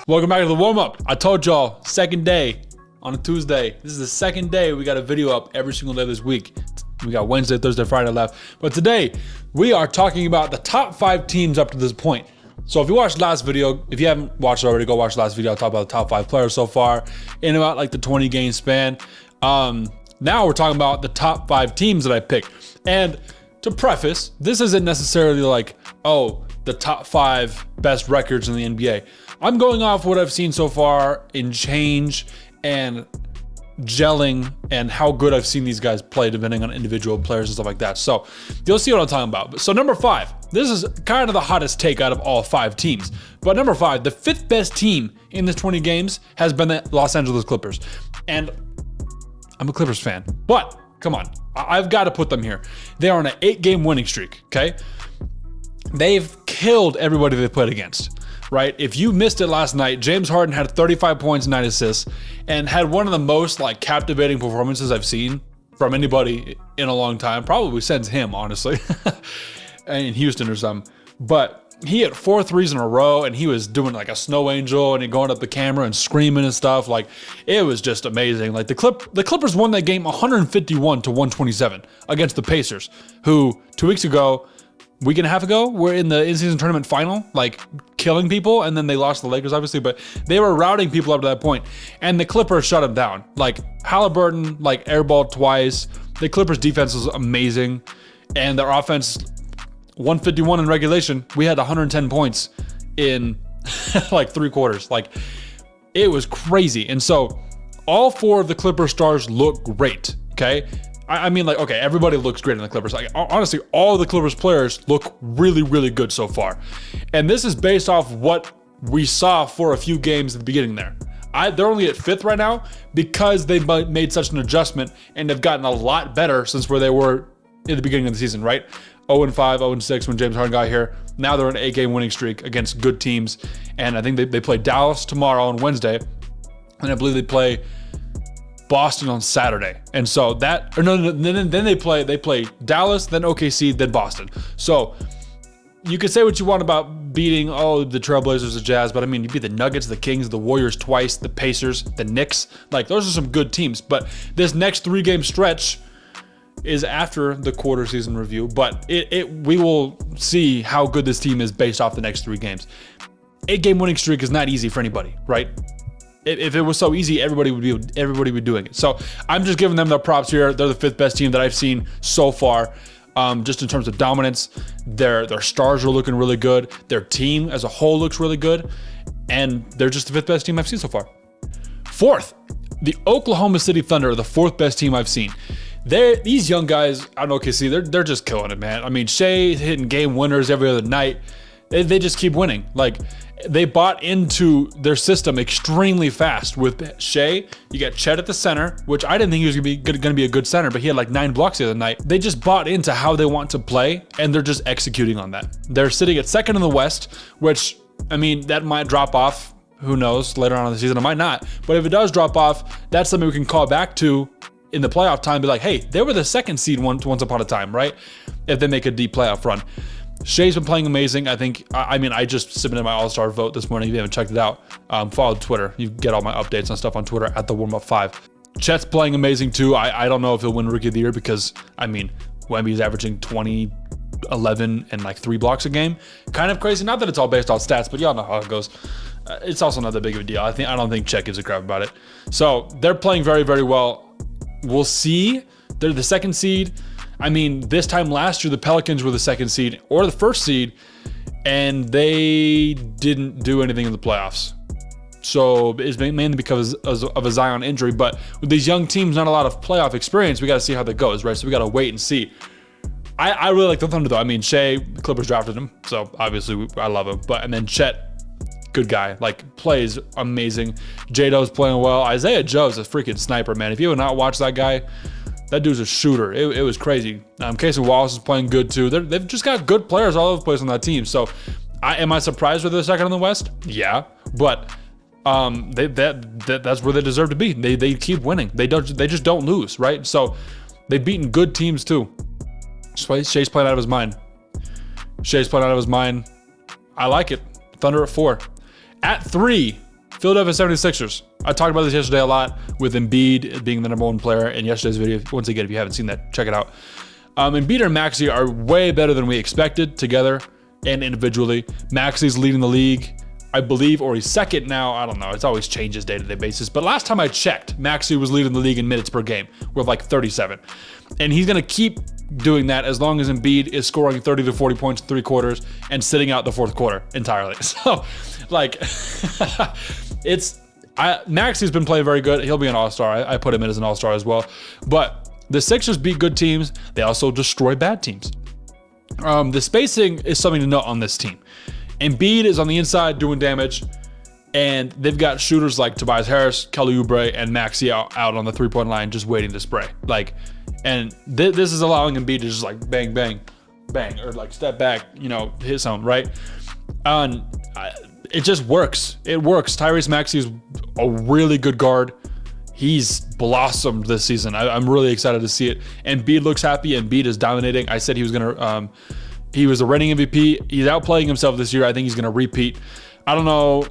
Welcome back to the warm-up. I told y'all, second day on a Tuesday. This is the second day we got a video up every single day this week. We got Wednesday, Thursday, Friday left. But today, we are talking about the top 5 teams up to this point. So if you watched last video, if you haven't watched it already, go watch the last video. I talked about the top 5 players so far in about like the 20 game span. Now we're talking about the top 5 teams that I picked. And to preface, this isn't necessarily like, oh, the top 5 best records in the NBA. I'm going off what I've seen so far in change and gelling and how good I've seen these guys play depending on individual players and stuff like that. So you'll see what I'm talking about. So number 5, this is kind of the hottest take out of all 5 teams. But number 5, the 5th best team in this 20 games has been the Los Angeles Clippers. And I'm a Clippers fan, but come on, I've got to put them here. They are on an 8-game winning streak, okay? They've killed everybody they played against. Right? If you missed it last night, James Harden had 35 points, 9 assists, and had one of the most captivating performances I've seen from anybody in a long time. Probably since him, honestly, in Houston or something. But he hit 4 threes in a row, and he was doing like a snow angel, and he going up the camera and screaming and stuff. Like, it was just amazing. Like the Clippers won that game 151-127 against the Pacers, who 2 weeks ago. Week and a half ago, we're in the in-season tournament final, like killing people, and then they lost to the Lakers, obviously, but they were routing people up to that point, and the Clippers shut them down. Like Halliburton, airballed twice. The Clippers defense was amazing, and their offense, 151 in regulation. We had 110 points in 3 quarters. It was crazy, and so all 4 of the Clipper stars look great. Okay. I mean, okay, everybody looks great in the Clippers. Honestly, all the Clippers players look really, really good so far. And this is based off what we saw for a few games at the beginning there. They're only at 5th right now because they made such an adjustment and have gotten a lot better since where they were in the beginning of the season, right? 0-5, 0-6 when James Harden got here. Now they're on an 8-game winning streak against good teams. And I think they play Dallas tomorrow on Wednesday. And I believe they play Boston on Saturday, and so then they play Dallas, then OKC, then Boston. So you can say what you want about beating the Trailblazers, the Jazz, but I mean, you beat the Nuggets, the Kings, the Warriors twice, the Pacers, the Knicks. Those are some good teams. But this next 3-game stretch is after the quarter season review. But we will see how good this team is based off the next 3 games. 8-game winning streak is not easy for anybody, right? If it was so easy, everybody would be doing it. So I'm just giving them their props here. They're the 5th best team that I've seen so far, just in terms of dominance. Their stars are looking really good. Their team as a whole looks really good, and they're just the 5th best team I've seen so far. 4th, the Oklahoma City Thunder are the 4th best team I've seen. These young guys on OKC, they're just killing it, man. I mean, Shea hitting game winners every other night. They just keep winning. They bought into their system extremely fast with Shea. You got Chet at the center, which I didn't think he was going to be a good center, but he had 9 blocks the other night. They just bought into how they want to play, and they're just executing on that. They're sitting at 2nd in the West, which, I mean, that might drop off. Who knows? Later on in the season, it might not. But if it does drop off, that's something we can call back to in the playoff time. Be like, hey, they were the 2nd seed once upon a time, right? If they make a deep playoff run. Shea's been playing amazing. I just submitted my All-Star vote this morning. If you haven't checked it out, follow Twitter. You get all my updates on stuff on Twitter at the Warm Up 5. Chet's playing amazing too. I don't know if he'll win Rookie of the Year because, Wemby's averaging 20, 11, and 3 blocks a game. Kind of crazy. Not that it's all based on stats, but y'all know how it goes. It's also not that big of a deal. I don't think Chet gives a crap about it. So they're playing very, very well. We'll see. They're the 2nd seed. This time last year, the Pelicans were the 2nd seed or the 1st seed, and they didn't do anything in the playoffs. So it's mainly because of a Zion injury. But with these young teams, not a lot of playoff experience, we got to see how that goes, right? So we got to wait and see. I really like the Thunder, though. Shea, the Clippers drafted him, so obviously I love him. And then Chet, good guy, plays amazing. J-Do's playing well. Isaiah Joe's a freaking sniper, man. If you have not watched that guy, that dude's a shooter. It was crazy. Casey Wallace is playing good too. They've just got good players all over the place on that team. So, am I surprised they're 2nd in the West? Yeah, but that's where they deserve to be. They keep winning. They just don't lose, right? So, they've beaten good teams too. Shea's playing out of his mind. I like it. Thunder at 4. At 3, Philadelphia 76ers. I talked about this yesterday a lot with Embiid being the #1 player in yesterday's video. Once again, if you haven't seen that, check it out. Embiid and Maxey are way better than we expected together and individually. Maxey's leading the league, I believe, or he's second now. I don't know. It's always changes day-to-day basis. But last time I checked, Maxey was leading the league in minutes per game with like 37. And he's going to keep doing that as long as Embiid is scoring 30 to 40 points in 3 quarters and sitting out the 4th quarter entirely. So, like, Maxey's been playing very good. He'll be an all-star. I put him in as an all-star as well. But the Sixers beat good teams. They also destroy bad teams. The spacing is something to note on this team. Embiid is on the inside doing damage, and they've got shooters like Tobias Harris, Kelly Oubre, and Maxey out on the 3-point line just waiting to spray. Like, and this is allowing Embiid to just like bang, bang, bang, or like step back, hit something, right? And it just works. It works. Tyrese Maxey is a really good guard. He's blossomed this season. I'm really excited to see it. Embiid looks happy. Embiid is dominating. I said he was gonna. He was a reigning MVP. He's outplaying himself this year. I think he's going to repeat. I don't know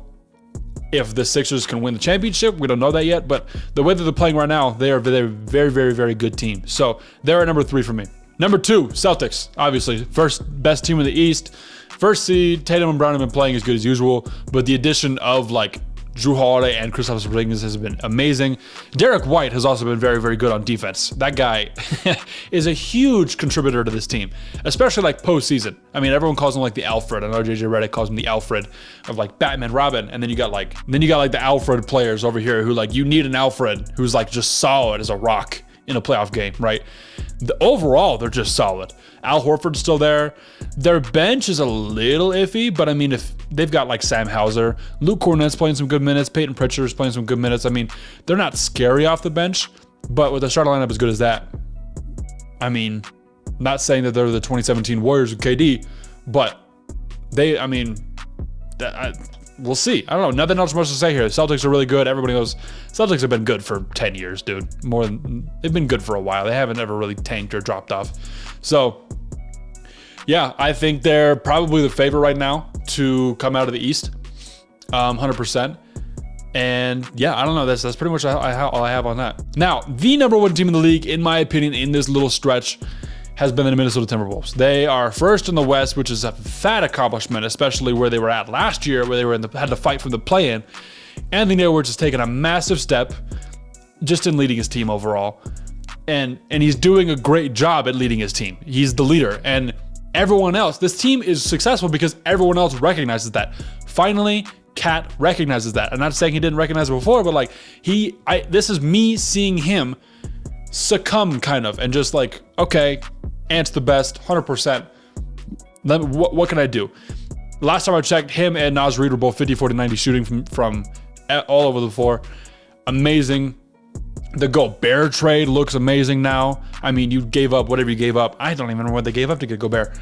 if the Sixers can win the championship. We don't know that yet. But the way that they're playing right now, they're a very, very, very good team. So they're at number 3 for me. Number 2, Celtics. Obviously, first best team in the East. First seed, Tatum and Brown have been playing as good as usual. But the addition of like Drew Holiday and Kristaps Porzingis has been amazing. Derek White has also been very, very good on defense. That guy is a huge contributor to this team, especially like postseason. I mean, everyone calls him like the Alfred. I know JJ Redick calls him the Alfred of like Batman, Robin, and then you got like the Alfred players over here who like you need an Alfred who's like just solid as a rock in a playoff game, right? Overall, they're just solid. Al Horford's still there. Their bench is a little iffy, but I mean, if they've got like Sam Hauser, Luke Cornett's playing some good minutes, Peyton Pritchard's playing some good minutes. I mean, they're not scary off the bench, but with a starting lineup as good as that, I mean, not saying that they're the 2017 Warriors with KD, but we'll see. I don't know. Nothing else much to say here. The Celtics are really good. Everybody knows Celtics have been good for 10 years, dude. They've been good for a while. They haven't ever really tanked or dropped off. So, yeah, I think they're probably the favorite right now to come out of the East, 100%. And yeah, I don't know. That's pretty much all I have on that. Now, the #1 team in the league, in my opinion, in this little stretch, has been the Minnesota Timberwolves. They are first in the West, which is a fat accomplishment, especially where they were at last year, where they were had to fight from the play-in. Anthony Edwards has taken a massive step just in leading his team overall. And he's doing a great job at leading his team. He's the leader. And everyone else, this team is successful because everyone else recognizes that. Finally, Cat recognizes that. I'm not saying he didn't recognize it before, but like this is me seeing him succumb kind of and just like, okay, Ant's the best, 100%. What can I do? Last time I checked, him and Naz Reid were both 50, 40, 90 shooting from all over the floor. Amazing. The Gobert trade looks amazing now. I mean, you gave up whatever you gave up. I don't even know what they gave up to get Gobert.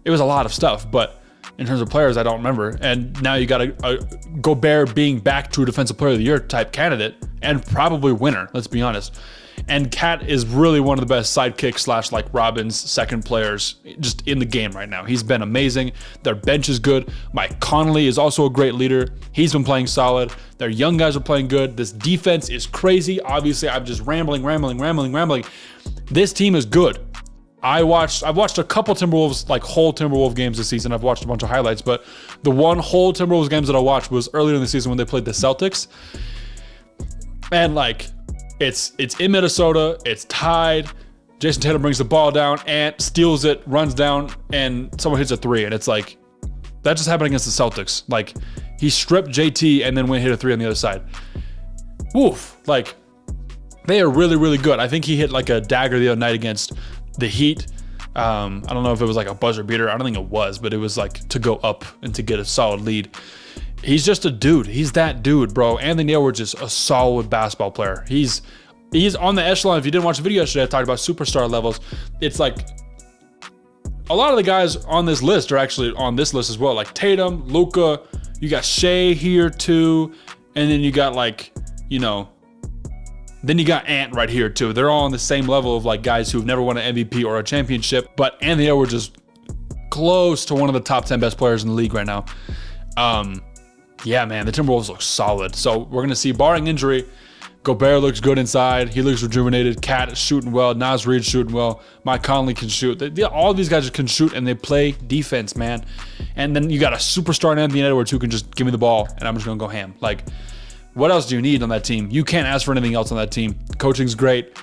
It was a lot of stuff, but in terms of players, I don't remember. And now you got a Gobert being back to a Defensive Player of the Year type candidate and probably winner, let's be honest. And Cat is really one of the best sidekick / like Robin's second players just in the game right now. He's been amazing. Their bench is good. Mike Conley is also a great leader. He's been playing solid. Their young guys are playing good. This defense is crazy. Obviously, I'm just rambling. This team is good. I've watched a couple Timberwolves, like whole Timberwolves games this season. I've watched a bunch of highlights, but the one whole Timberwolves games that I watched was earlier in the season when they played the Celtics. And like, it's in Minnesota, it's tied. Jason Tatum brings the ball down, Ant steals it, runs down, and someone hits a 3. And it's like, that just happened against the Celtics. Like, he stripped JT and then went hit a 3 on the other side. Oof. Like, they are really, really good. I think he hit like a dagger the other night against the Heat. I don't know if it was like a buzzer beater. I don't think it was, but it was like to go up and to get a solid lead. He's just a dude. He's that dude, bro. Anthony Edwards is a solid basketball player. He's on the echelon. If you didn't watch the video yesterday, I talked about superstar levels. It's like a lot of the guys on this list are actually on this list as well. Like Tatum, Luka, you got Shea here too. And then you got like, then you got Ant right here too. They're all on the same level of like guys who've never won an MVP or a championship. But Anthony Edwards is close to one of the top 10 best players in the league right now. Yeah, man, the Timberwolves look solid. So we're going to see, barring injury, Gobert looks good inside. He looks rejuvenated. Cat is shooting well. Nas Reed's shooting well. Mike Conley can shoot. All of these guys can shoot, and they play defense, man. And then you got a superstar in Anthony Edwards who can just give me the ball, and I'm just going to go ham. Like, what else do you need on that team? You can't ask for anything else on that team. Coaching's great.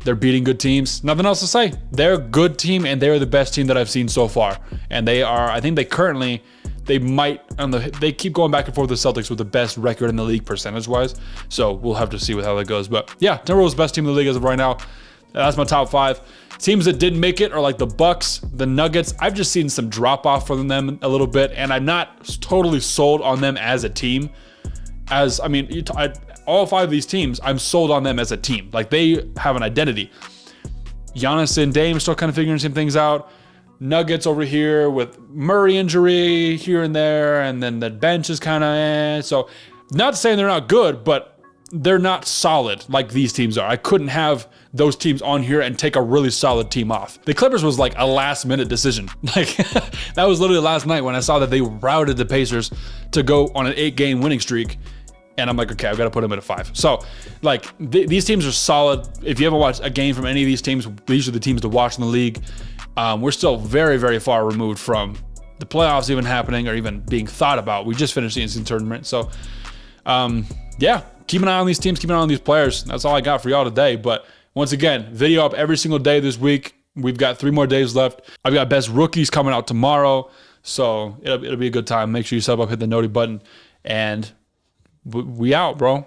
They're beating good teams. Nothing else to say. They're a good team, and they're the best team that I've seen so far. And they are, I think they currently, they keep going back and forth with the Celtics with the best record in the league percentage-wise. So we'll have to see how that goes. But yeah, Timberwolves best team in the league as of right now. That's my top 5. Teams that didn't make it are like the Bucks, the Nuggets. I've just seen some drop-off from them a little bit, and I'm not totally sold on them as a team. All 5 of these teams, I'm sold on them as a team. Like, they have an identity. Giannis and Dame still kind of figuring some things out. Nuggets over here with Murray injury here and there, and then the bench is kind of So, not saying they're not good, but they're not solid like these teams are. I couldn't have those teams on here and take a really solid team off. The Clippers was like a last-minute decision. Like, that was literally last night when I saw that they routed the Pacers to go on an 8-game winning streak. And I'm like, okay, I've got to put them at a 5. So, like, these teams are solid. If you ever watched a game from any of these teams, these are the teams to watch in the league. We're still very, very far removed from the playoffs even happening or even being thought about. We just finished the NCAA tournament. So, yeah, keep an eye on these teams, keep an eye on these players. That's all I got for y'all today. But once again, video up every single day this week. We've got 3 more days left. I've got best rookies coming out tomorrow. So it'll be a good time. Make sure you sub up, hit the noti button, and we out, bro.